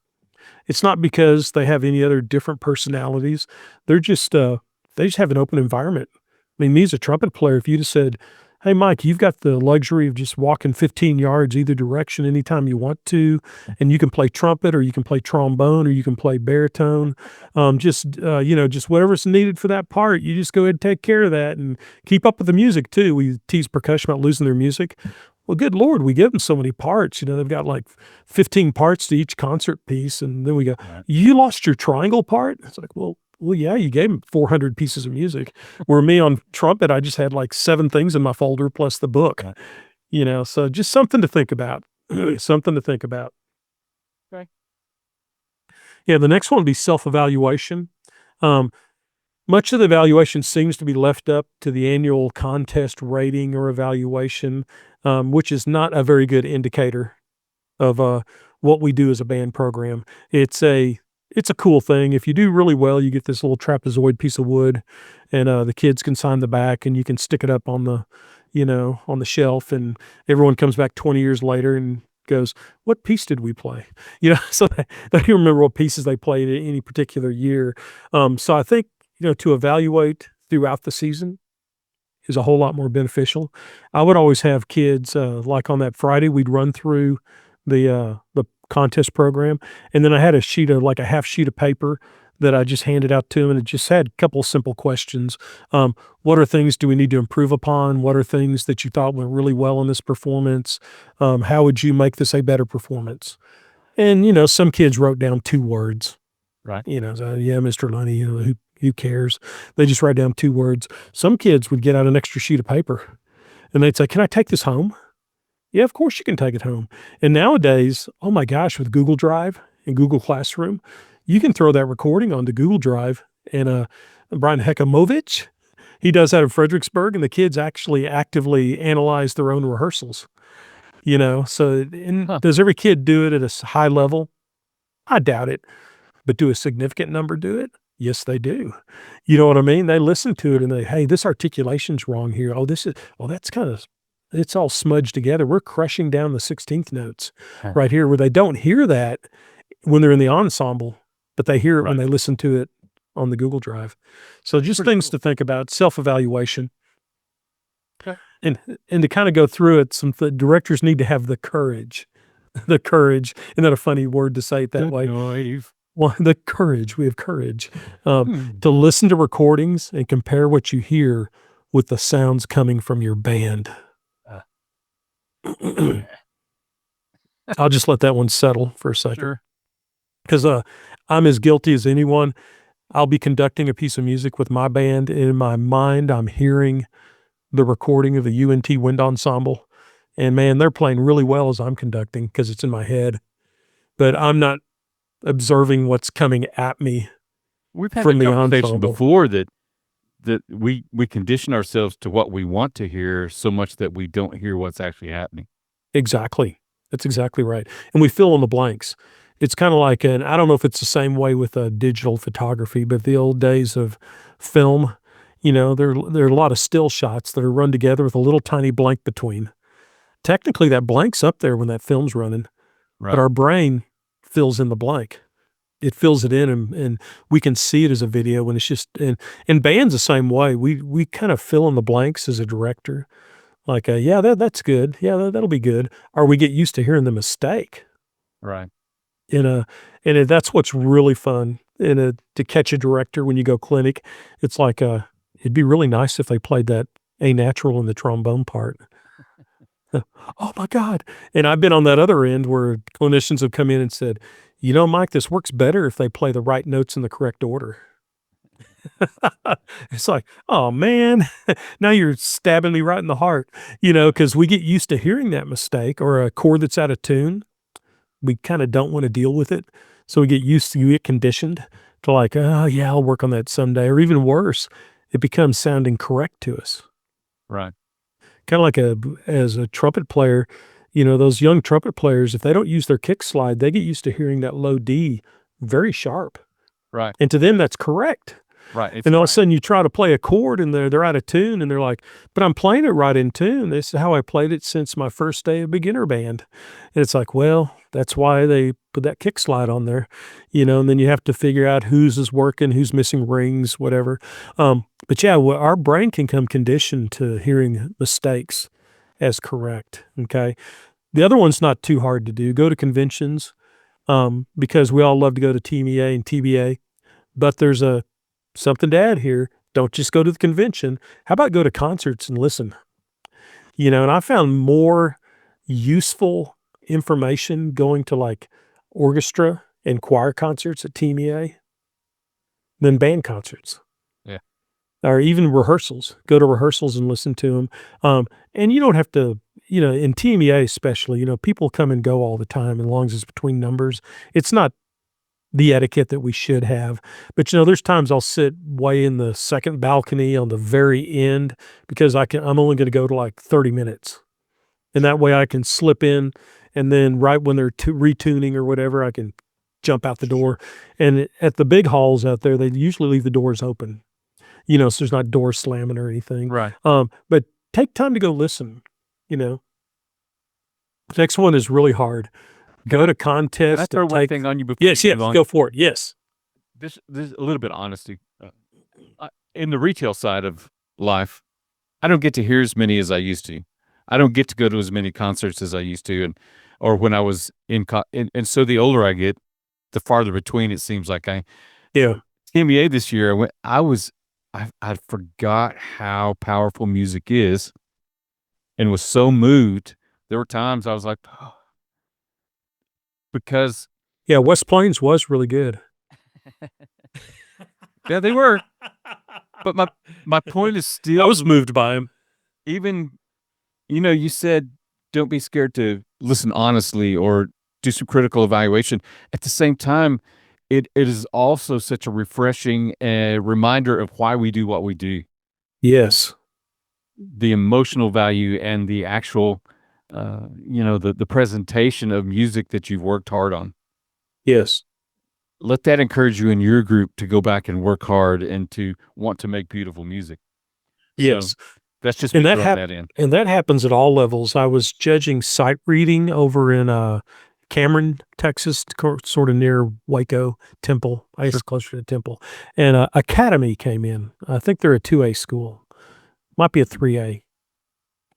It's not because they have any other different personalities. They're just, they just have an open environment. I mean, me as a trumpet player, if you'd have said, "Hey, Mike, you've got the luxury of just walking 15 yards either direction anytime you want to, and you can play trumpet or you can play trombone or you can play baritone, just whatever's needed for that part, you just go ahead and take care of that and keep up with the music too." We tease percussion about losing their music. Well, good Lord, we give them so many parts. They've got like 15 parts to each concert piece. And then we go, Right. "You lost your triangle part?" It's like, well, yeah, you gave them 400 pieces of music. Where me on trumpet, I just had like 7 things in my folder plus the book, Right. so just something to think about. Something to think about. Okay. Yeah, the next one would be self-evaluation. Um, Much of the evaluation seems to be left up to the annual contest rating or evaluation, which is not a very good indicator of what we do as a band program. It's a cool thing. If you do really well, you get this little trapezoid piece of wood, and the kids can sign the back, and you can stick it up on the shelf, and everyone comes back 20 years later and goes, "What piece did we play?" So they can remember what pieces they played in any particular year. So I think to evaluate throughout the season is a whole lot more beneficial. I would always have kids, like on that Friday, we'd run through the contest program, and then I had a half sheet of paper that I just handed out to them, and it just had a couple of simple questions. What are things do we need to improve upon? What are things that you thought went really well in this performance? How would you make this a better performance? And, some kids wrote down 2 words. Right. So, "Yeah, Mr. Lunney, who cares?" They just write down 2 words. Some kids would get out an extra sheet of paper, and they'd say, "Can I take this home?" "Yeah, of course you can take it home." And nowadays, oh my gosh, with Google Drive and Google Classroom, you can throw that recording onto Google Drive, and, Brian Hekamovich, he does that in Fredericksburg, and the kids actually actively analyze their own rehearsals, So and Huh. does every kid do it at a high level? I doubt it. But do a significant number do it? Yes, they do. You know what I mean? They listen to it and they, "Hey, this articulation's wrong here. That's it's all smudged together. We're crushing down the 16th notes Huh. right here," where they don't hear that when they're in the ensemble, but they hear it when Right. they listen to it on the Google Drive. So That's just pretty things cool. to think about, self-evaluation. Okay. And to kinda go through it, the directors need to have the courage, the courage, isn't that a funny word to say it that Good way? noise. Well, the courage, we have courage, Hmm. to listen to recordings and compare what you hear with the sounds coming from your band. Uh, I'll just let that one settle for a second, sure. 'cause, I'm as guilty as anyone. I'll be conducting a piece of music with my band, and in my mind, I'm hearing the recording of the UNT Wind Ensemble, and man, they're playing really well as I'm conducting because it's in my head, but I'm not observing what's coming at me We've had from that the conversation ensemble. before that we condition ourselves to what we want to hear so much that we don't hear what's actually happening. Exactly. That's exactly right, and we fill in the blanks. It's kinda like and I don't know if it's the same way with, digital photography, but the old days of film, there are a lot of still shots that are run together with a little tiny blank between. Technically, that blank's up there when that film's running, but Right. our brain fills in the blank. It fills it in, and we can see it as a video when it's just and band's the same way. We kind of fill in the blanks as a director. Like, "Yeah, that's good. Yeah, that'll be good." Or we get used to hearing the mistake. Right. in a that's what's really fun to catch a director when you go clinic. It's like, it'd be really nice if they played that A natural in the trombone part. Oh my god, and I've been on that other end where clinicians have come in and said, "You know, Mike, this works better if they play the right notes in the correct order." It's like, "Oh, man, now you're stabbing me right in the heart," because we get used to hearing that mistake or a chord that's out of tune. We kinda don't wanna deal with it, so we get conditioned to like, "Oh, yeah, I'll work on that someday," or even worse, it becomes sounding correct to us. Right. Kinda like as a trumpet player, those young trumpet players, if they don't use their kick slide, they get used to hearing that low D very sharp, Right. and to them, that's correct. Right. It's And all of a right. sudden, you try to play a chord, and they're out of tune, and they're like, "But I'm playing it right in tune. This is how I played it since my first day of beginner band." And it's like, well, that's why they put that kick slide on there, and then you have to figure out whose is working, who's missing rings, whatever. But yeah, our brain can come conditioned to hearing mistakes as correct, okay? The other one's not too hard to do. Go to conventions, because we all love to go to TMEA and TBA, but there's a something to add here. Don't just go to the convention. How about go to concerts and listen? And I found more useful information going to like orchestra and choir concerts at TMEA than band concerts Yeah. or even rehearsals. Go to rehearsals and listen to them. And you don't have to, in TMEA especially, people come and go all the time as long as it's between numbers. It's not the etiquette that we should have. But, there's times I'll sit way in the second balcony on the very end because I'm only gonna go to, like, 30 minutes, and that way I can slip in, and then right when they're retuning or whatever, I can jump out the door, and at the big halls out there, they usually leave the doors open, so there's not doors slamming or anything, Right. but take time to go listen, you know? The next one is really hard. Can Go I to can I contests throw that one take. thing on you before Yes, you move yes, on? go for it, yes. This a little bit of honesty. In the retail side of life, I don't get to hear as many as I used to. I don't get to go to as many concerts as I used to, or when I was and so the older I get, the farther between it seems like Yeah. NBA this year, I forgot how powerful music is and was so moved. There were times I was like, "Oh," because Yeah, West Plains was really good. yeah, they were, but my point is I still was moved by him. even you said don't be scared to listen honestly or do some critical evaluation. At the same time, it is also such a refreshing reminder of why we do what we do. Yes. The emotional value and the actual, the presentation of music that you've worked hard on. Yes. Let that encourage you in your group to go back and work hard and to want to make beautiful music. So Yes. that's just And me that throwing that in. happens at all levels. I was judging sight reading over in, Cameron, Texas, sort of near Waco, Temple. I guess Sure. it's closer to Temple, and, Academy came in. I think they're a 2A school. Might be a 3A.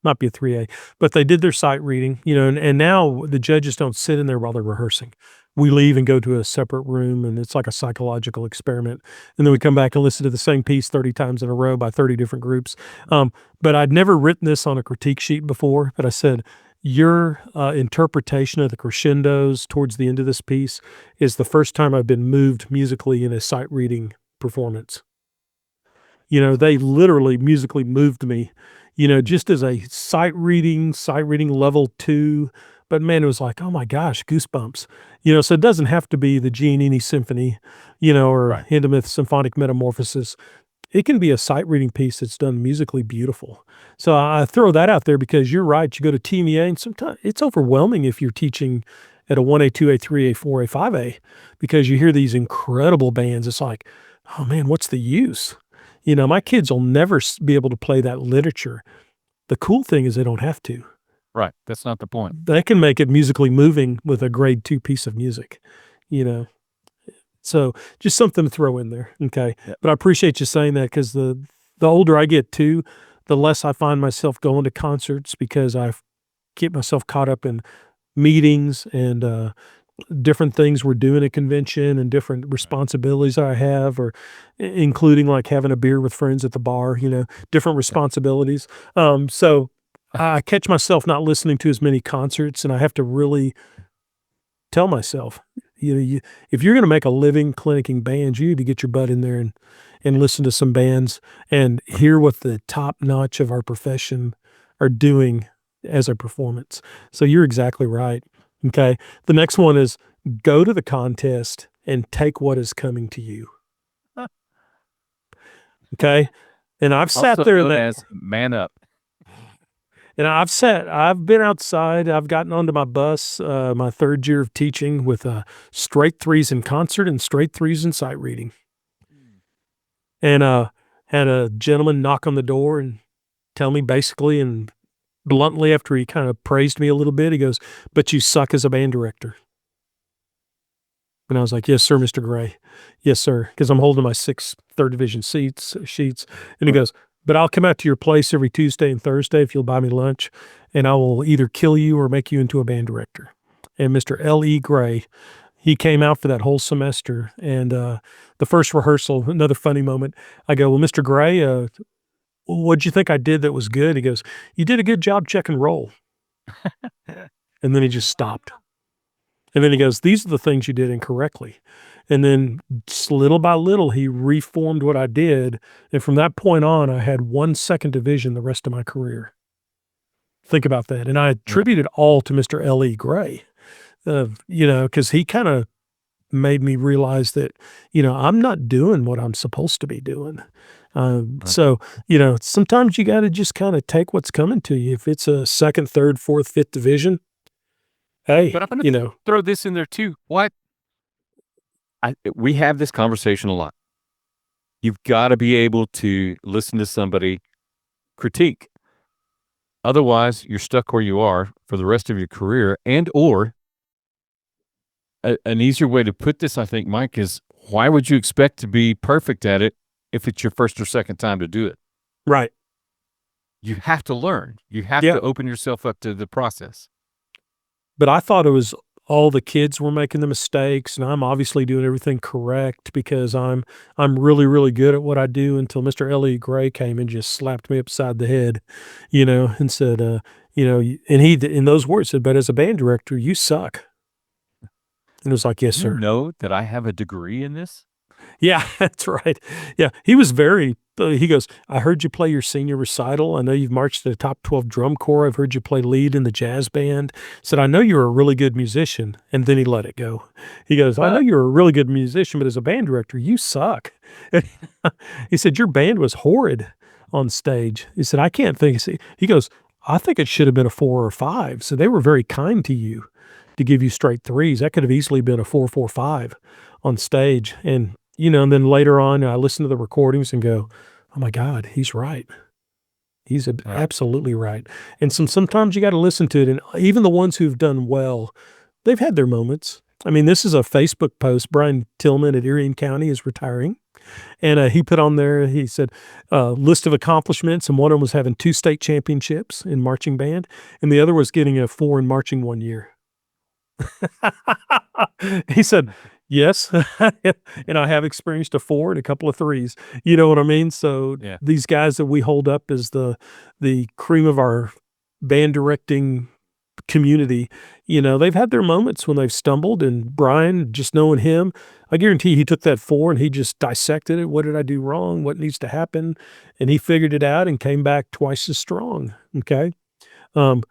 Might be a 3A, but they did their sight reading, and now the judges don't sit in there while they're rehearsing. We leave and go to a separate room, and it's like a psychological experiment, and then we come back and listen to the same piece 30 times in a row by 30 different groups. But I'd never written this on a critique sheet before, but I said, "Your, interpretation of the crescendos towards the end of this piece is the first time I've been moved musically in a sight reading performance." They literally musically moved me, just as a sight reading level 2, but man, it was like, "Oh my gosh, goosebumps." So it doesn't have to be the Giannini Symphony, or Right. Hindemith Symphonic Metamorphosis. It can be a sight reading piece that's done musically beautiful. So I throw that out there because you're right, you go to TMEA and sometimes it's overwhelming if you're teaching at a 1A, 2A, 3A, 4A, 5A because you hear these incredible bands. It's like, "Oh man, what's the use?" My kids will never be able to play that literature. The cool thing is they don't have to. Right. That's not the point. They can make it musically moving with a grade 2 piece of music, you know? So, just something to throw in there, okay? Yeah. But I appreciate you saying that because the older I get too, the less I find myself going to concerts because I get myself caught up in meetings and, different things we're doing at convention and different responsibilities I have, or including like having a beer with friends at the bar, different responsibilities. So I catch myself not listening to as many concerts, and I have to really tell myself, if you're going to make a living clinicking bands, you need to get your butt in there and listen to some bands and hear what the top notch of our profession are doing as a performance. So you're exactly right. Okay. The next one is go to the contest and take what is coming to you. Okay. And I've sat Also there in known that, as man up. and I've been outside. I've gotten onto my bus, my third year of teaching with straight threes in concert and straight threes in sight reading. And had a gentleman knock on the door and tell me basically and bluntly, after he kind of praised me a little bit, he goes, "But you suck as a band director." And I was like, "Yes, sir, Mr. Gray. Yes, sir." Because I'm holding my 6 third division sheets. And he goes, "But I'll come out to your place every Tuesday and Thursday if you'll buy me lunch, and I will either kill you or make you into a band director." And Mr. L.E. Gray, he came out for that whole semester. And the first rehearsal, another funny moment, I go, "Well, Mr. Gray, what'd you think I did that was good?" He goes, "You did a good job check and roll." And then he just stopped. And then he goes, "These are the things you did incorrectly." And then little by little, he reformed what I did. And from that point on, I had 1 second division the rest of my career. Think about that. And I attribute it all to Mr. L.E. Gray, because he kind of made me realize that, I'm not doing what I'm supposed to be doing. So, sometimes you got to just kind of take what's coming to you. If it's a second, third, fourth, fifth division, hey, But I'm gonna throw this in there too. We have this conversation a lot. You've gotta be able to listen to somebody critique. Otherwise, you're stuck where you are for the rest of your career, and or an easier way to put this, I think, Mike, is why would you expect to be perfect at it if it's your first or second time to do it? right. You have to learn. You have Yeah. to open yourself up to the process. But I thought it was all the kids were making the mistakes, and I'm obviously doing everything correct because I'm really, really good at what I do, until Mr. Elliot Gray came and just slapped me upside the head, and said, and he in those words said, "But as a band director, you suck." And it was like, "Yes, You sir." know that I have a degree in this? Yeah, that's right. Yeah, he was very he goes, "I heard you play your senior recital. I know you've marched to the top 12 drum corps. I've heard you play lead in the jazz band." Said, "I know you're a really good musician." And then he let it go. He goes, "I know But you're a really good musician, but as a band director, you suck." And he said, "Your band was horrid on stage." He said, "I can't think." He goes, "I think it should have been a 4 or 5. So they were very kind to you to give you straight threes. That could have easily been a 4-4-5 on stage." And then later on, I listen to the recordings and go, "Oh my God, he's right. He's right. absolutely right." And sometimes you got to listen to it. And even the ones who've done well, they've had their moments. I mean, this is a Facebook post. Brian Tillman at Erie County is retiring. And he put on there, he said, list of accomplishments. And one of them was having 2 state championships in marching band. And the other was getting a 4 in marching 1 year. He said, "Yes, and I have experienced a 4 and a couple of threes." You know what I mean? So Yeah. these guys that we hold up as the cream of our band directing community, they've had their moments when they've stumbled. And Brian, just knowing him, I guarantee he took that 4 and he just dissected it. What did I do wrong? What needs to happen? And he figured it out and came back twice as strong. Okay. Um,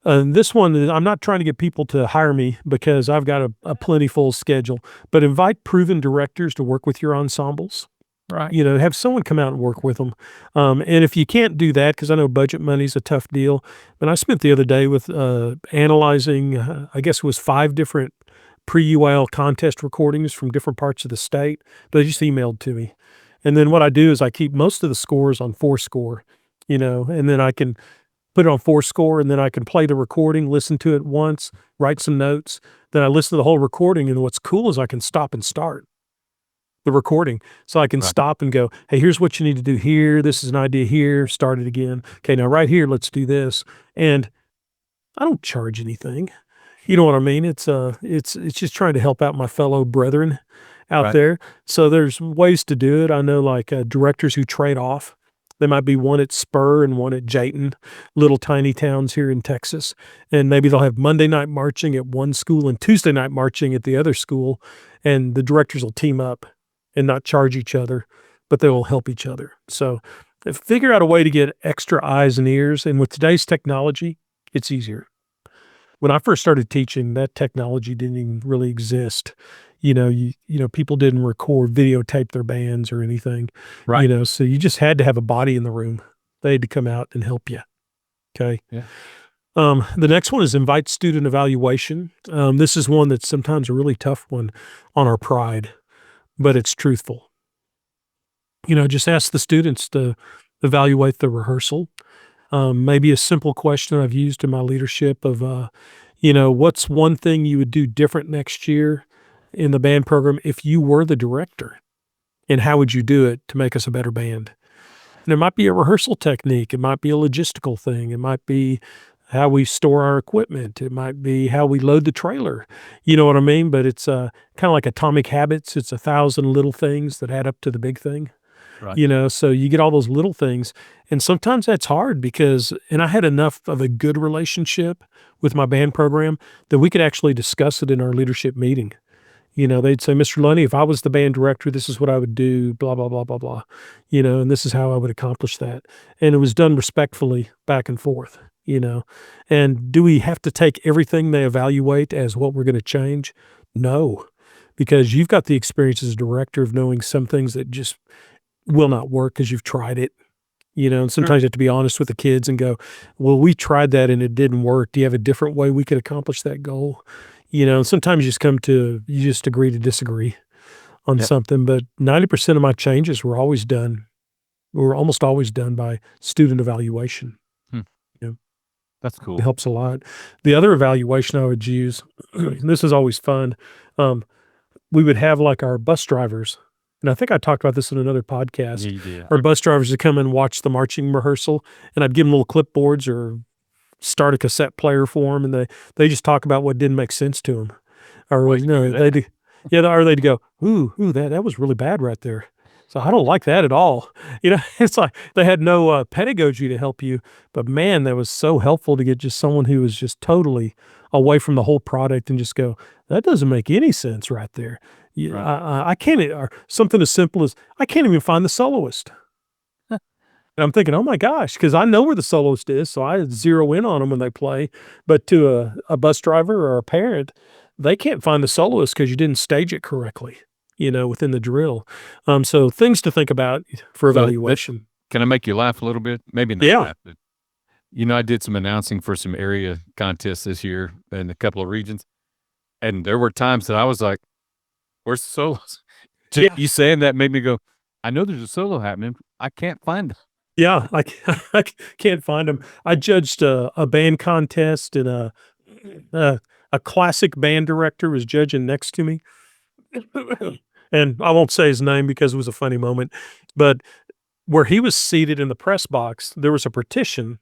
and this one, I'm not trying to get people to hire me because I've got a plenty full schedule, but invite proven directors to work with your ensembles. Right. Have someone come out and work with them. And if you can't do that, because I know budget money's a tough deal, but I spent the other day with analyzing, I guess it was 5 different pre-UIL contest recordings from different parts of the state. They just emailed to me. And then what I do is I keep most of the scores on Fourscore, and then I can put it on Fourscore, and then I can play the recording, listen to it once, write some notes. Then I listen to the whole recording, and what's cool is I can stop and start the recording. So I can Right. stop and go, "Hey, here's what you need to do here. This is an idea here. Start it again. Okay, now right here, let's do this." And I don't charge anything. You know what I mean? It's just trying to help out my fellow brethren out Right. there. So there's ways to do it. I know like directors who trade off. There might be one at Spur and one at Jayton, little tiny towns here in Texas. And maybe they'll have Monday night marching at one school and Tuesday night marching at the other school. And the directors will team up and not charge each other, but they will help each other. So figure out a way to get extra eyes and ears. And with today's technology, it's easier. When I first started teaching, that technology didn't even really exist. People didn't record, videotape their bands or anything, Right. so you just had to have a body in the room. They had to come out and help you. Okay. Yeah. The next one is invite student evaluation. This is one that's sometimes a really tough one on our pride, but it's truthful. Just ask the students to evaluate the rehearsal. Maybe a simple question I've used in my leadership of, what's one thing you would do different next year in the band program if you were the director? And how would you do it to make us a better band? And it might be a rehearsal technique. It might be a logistical thing. It might be how we store our equipment. It might be how we load the trailer. You know what I mean? But it's kind of like atomic habits. It's 1,000 little things that add up to the big thing. Right. So you get all those little things. And sometimes that's hard because, and I had enough of a good relationship with my band program that we could actually discuss it in our leadership meeting. They'd say, Mr. Lunney, if I was the band director, this is what I would do, blah, blah, blah, blah, blah, and this is how I would accomplish that. And it was done respectfully back and forth. And do we have to take everything they evaluate as what we're going to change? No, because you've got the experience as a director of knowing some things that just will not work because you've tried it. And Sure. sometimes you have to be honest with the kids and go, well, we tried that and it didn't work. Do you have a different way we could accomplish that goal? And sometimes you just agree to disagree on Yep. something, but 90% of my changes were almost always done by student evaluation. Hmm. You know, That's it cool. helps a lot. The other evaluation I would use, this is always fun. We would have like our bus drivers. And I think I talked about this in another podcast. Yeah, you did. Our bus drivers would come and watch the marching rehearsal, and I'd give them little clipboards or start a cassette player for them, and they just talk about what didn't make sense to them, or Always good for that. they'd or they'd go, "Ooh, that was really bad right there." So I don't like that at all. It's like they had no pedagogy to help you, but man, that was so helpful to get just someone who was just totally away from the whole product and just go, "That doesn't make any sense right there." Right. I can't, or something as simple as I can't even find the soloist. And I'm thinking, "Oh my gosh," because I know where the soloist is, so I zero in on them when they play. But to a bus driver or a parent, they can't find the soloist because you didn't stage it correctly, within the drill. So things to think about for So that evaluation. can I make you laugh a little bit? Maybe not Yeah. laugh, but I did some announcing for some area contests this year in a couple of regions, and there were times that I was like, "Where's the solos?" Yeah. You saying that made me go, "I know there's a solo happening. I can't find it." Yeah. I can't find them. I judged a band contest and a classic band director was judging next to me. And I won't say his name because it was a funny moment, but where he was seated in the press box, there was a partition,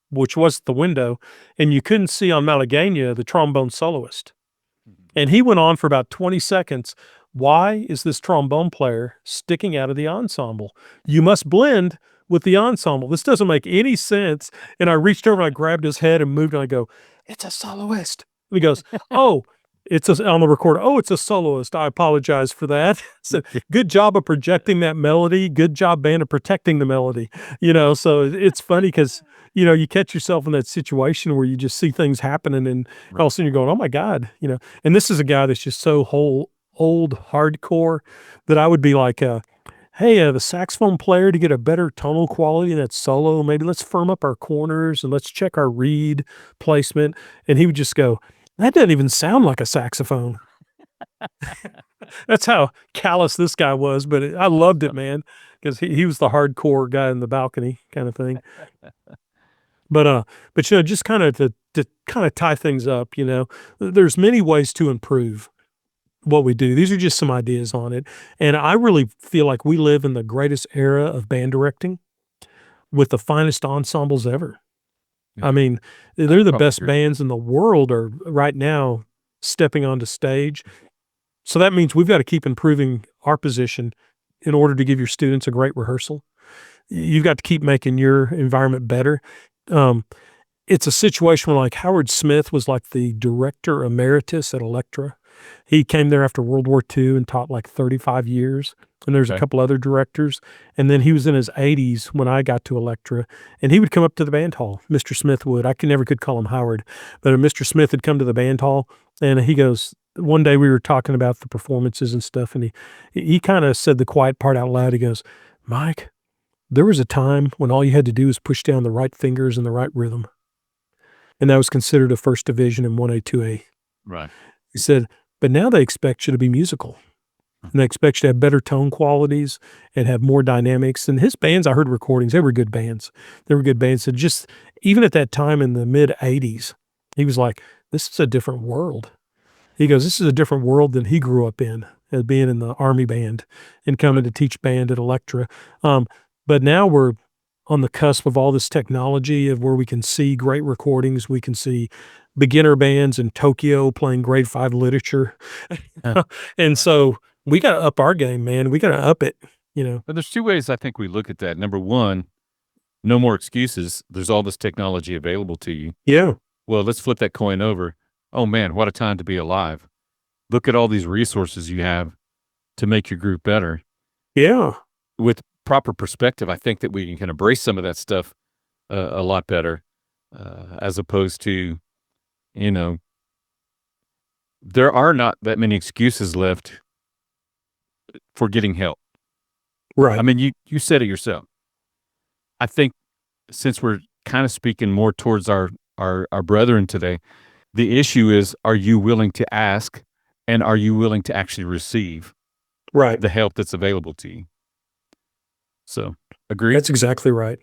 which was the window, and you couldn't see on Malagueña the trombone soloist. And he went on for about 20 seconds. Why is this trombone player sticking out of the ensemble? You must blend with the ensemble. This doesn't make any sense. And I reached over and I grabbed his head and moved and I go, it's a soloist. And he goes, oh, on the recorder. Oh, it's a soloist. I apologize for that. So good job of projecting that melody. Good job, band, of protecting the melody. So it's funny because, you catch yourself in that situation where you just see things happening and Right. all of a sudden you're going, oh my God. And this is a guy that's just so old hardcore that I would be like, hey, the saxophone player, to get a better tonal quality in that solo, maybe let's firm up our corners and let's check our reed placement. And he would just go, that doesn't even sound like a saxophone. That's how callous this guy was, but I loved it, man, because he was the hardcore guy in the balcony kind of thing. But just kind of to kind of tie things up, there's many ways to improve what we do. These are just some ideas on it. And I really feel like we live in the greatest era of band directing with the finest ensembles ever. I mean, they're the Probably best true. bands in the world are right now stepping onto stage. So that means we've got to keep improving our position in order to give your students a great rehearsal. You've got to keep making your environment better. Um, it's a situation where like Howard Smith was like the director emeritus at Elektra. He came there after World War II and taught like 35 years. And there's a Okay. couple other directors. And then he was in his 80s when I got to Elektra. And he would come up to the band hall. Mr. Smith would. I never could call him Howard, but Mr. Smith had come to the band hall and he goes, one day we were talking about the performances and stuff. And he kind of said the quiet part out loud. He goes, Mike, there was a time when all you had to do was push down the right fingers in the right rhythm. And that was considered a first division in 1A, 2A. Right. He said, but now they expect you to be musical and they expect you to have better tone qualities and have more dynamics. And his bands, I heard recordings, they were good bands. They were good bands. So just even at that time in the mid 80s, he was like, this is a different world. He goes, this is a different world than he grew up in, as being in the Army band and coming to teach band at Elektra. But now we're on the cusp of all this technology of where we can see great recordings. We can see beginner bands in Tokyo playing grade 5 literature. Yeah. And so we got to up our game, man. We got to up it, you know. But there's two ways I think we look at that. Number one, no more excuses. There's all this technology available to you. Yeah. Well, let's flip that coin over. Oh man, what a time to be alive. Look at all these resources you have to make your group better. Yeah. With proper perspective, I think that we can embrace some of that stuff a lot better, as opposed to, you know, there are not that many excuses left for getting help. I Right. mean, you said it yourself. I think since we're kind of speaking more towards our brethren today, the issue is, are you willing to ask and are you willing to actually receive Right. the help that's available to you? So, agree? That's exactly right.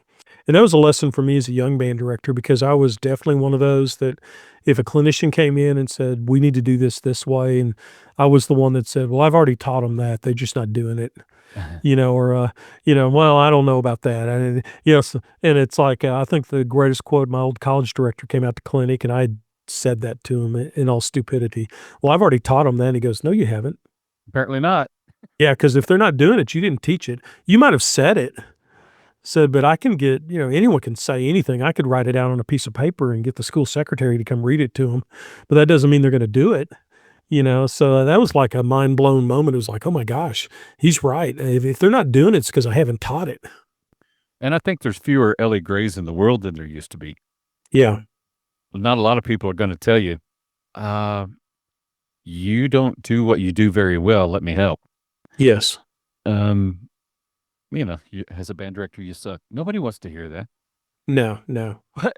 And that was a lesson for me as a young band director because I was definitely one of those that if a clinician came in and said, we need to do this way, and I was the one that said, well, I've already taught them that. They're just not doing it, you know, or, well, I don't know about that. And, so, and it's like, I think the greatest quote, my old college director came out to clinic and I said that to him in all stupidity. Well, I've already taught them that. And he goes, no, you haven't. Apparently not. Yeah, because if they're not doing it, you didn't teach it. You might have said it. Said, but I can get, anyone can say anything. I could write it out on a piece of paper and get the school secretary to come read it to them, but that doesn't mean they're going to do it. So that was like a mind blown moment. It was like, oh my gosh, he's right. If they're not doing it, it's because I haven't taught it. And I think there's fewer Ellie Grays in the world than there used to be. Yeah. Not a lot of people are going to tell you, you don't do what you do very well. Let me help. Yes. As a band director, you suck. Nobody wants to hear that. No. But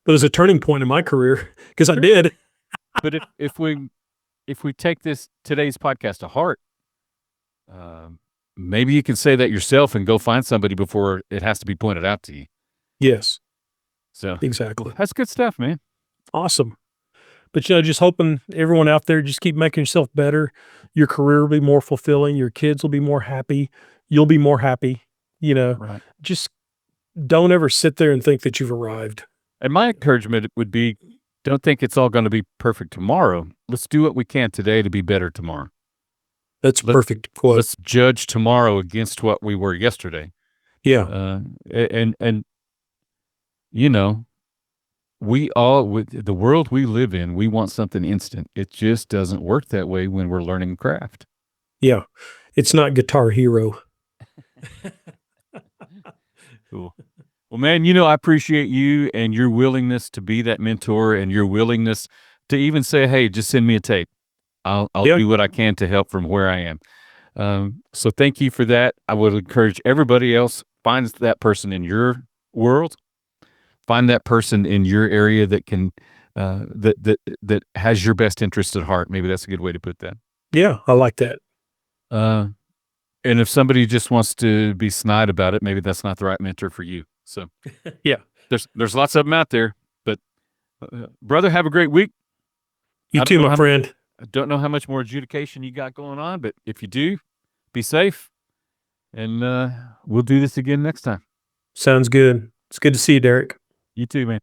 it was a turning point in my career because I did. But if we take today's podcast to heart, maybe you can say that yourself and go find somebody before it has to be pointed out to you. Yes. So Exactly. that's good stuff, man. Awesome. But just hoping everyone out there, just keep making yourself better. Your career will be more fulfilling. Your kids will be more happy. You'll be more happy. Right. Just don't ever sit there and think that you've arrived. And my encouragement would be, don't think it's all going to be perfect tomorrow. Let's do what we can today to be better tomorrow. That's a perfect quote. Let's judge tomorrow against what we were yesterday. Yeah. And with the world we live in, we want something instant. It just doesn't work that way when we're learning craft. Yeah. It's not Guitar Hero. Cool. Well, man, I appreciate you and your willingness to be that mentor and your willingness to even say, hey, just send me a tape. I'll do what I can to help from where I am. So thank you for that. I would encourage everybody else, find that person in your world, find that person in your area that can, that has your best interest at heart. Maybe that's a good way to put that. Yeah. I like that. And if somebody just wants to be snide about it, maybe that's not the right mentor for you. So Yeah. there's lots of them out there, but brother, have a great week. You too, my friend. I don't know how much more adjudication you got going on, but if you do, be safe, and we'll do this again next time. Sounds good. It's good to see you, Derek. You too, man.